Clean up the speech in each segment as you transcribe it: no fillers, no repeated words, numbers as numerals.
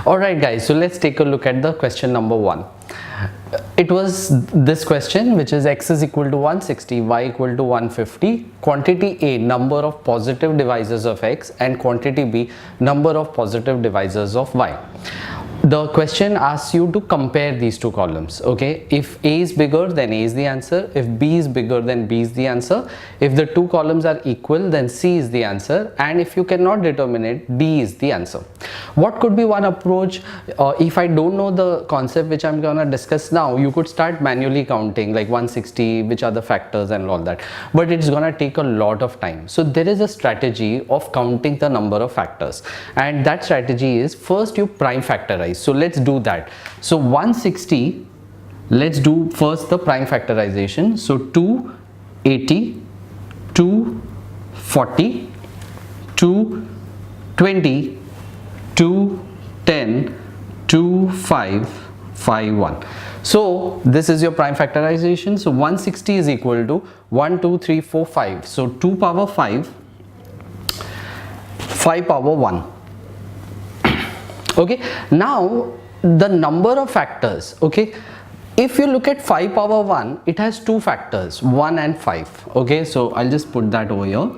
Alright guys, so let's take a look at the question number 1. It was this question, which is x is equal to 160, y equal to 150, quantity A, number of positive divisors of x, and quantity B, number of positive divisors of y. The question asks you to compare these two columns. Okay, if A is bigger, then A is the answer. If B is bigger, then B is the answer. If the two columns are equal, then C is the answer. And if you cannot determine it, D is the answer. What could be one approach? If I don't know the concept which I'm gonna discuss now, you could start manually counting like 160, which are the factors and all that. But it's gonna take a lot of time. So there is a strategy of counting the number of factors. And that strategy is, first you prime factorize. So let's do that. So 160, let's do first the prime factorization. So 280, 240, 220, 210, 2551. So this is your prime factorization. So 160 is equal to 1, 2, 3, 4, 5. So 2 power 5, 5 power 1. Okay, now the number of factors. Okay, if you look at 5 power 1, it has two factors, 1 and 5. Okay, so I'll just put that over here.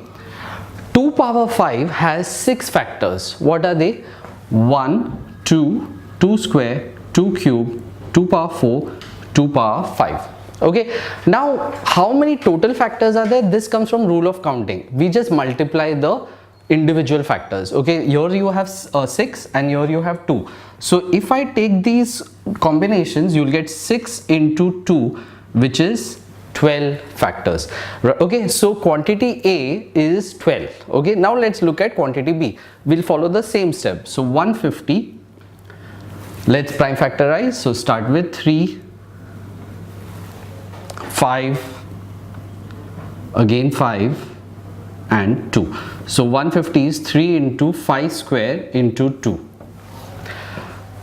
2 power 5 has 6 factors. What are they? 1, 2, 2 square, 2 cube, 2 power 4, 2 power 5. Okay, now how many total factors are there? This comes from rule of counting. We just multiply the individual factors. Okay, here you have 6 and here you have 2. So if I take these combinations, you'll get 6 into 2, which is 12 factors. Okay, so quantity A is 12. Okay, now let's look at quantity B. We'll follow the same step. So 150, let's prime factorize. So start with 3, 5, again 5, and 2. So 150 is 3 into 5 square into 2.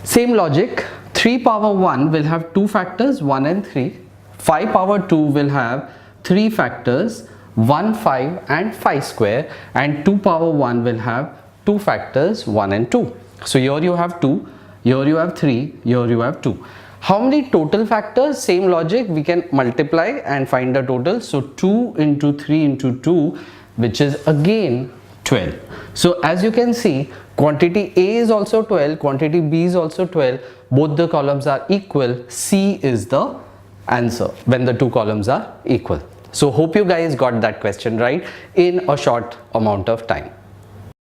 Same logic, 3 power 1 will have 2 factors, 1 and 3. 5 power 2 will have 3 factors, 1, 5 and 5 square, and 2 power 1 will have 2 factors, 1 and 2. So here you have 2, here you have 3, here you have 2. How many total factors? Same logic, we can multiply and find the total. So 2 into 3 into 2, which is again 12. So as you can see, quantity A is also 12, quantity B is also 12. Both the columns are equal. C is the answer when the two columns are equal. So hope you guys got that question right in a short amount of time.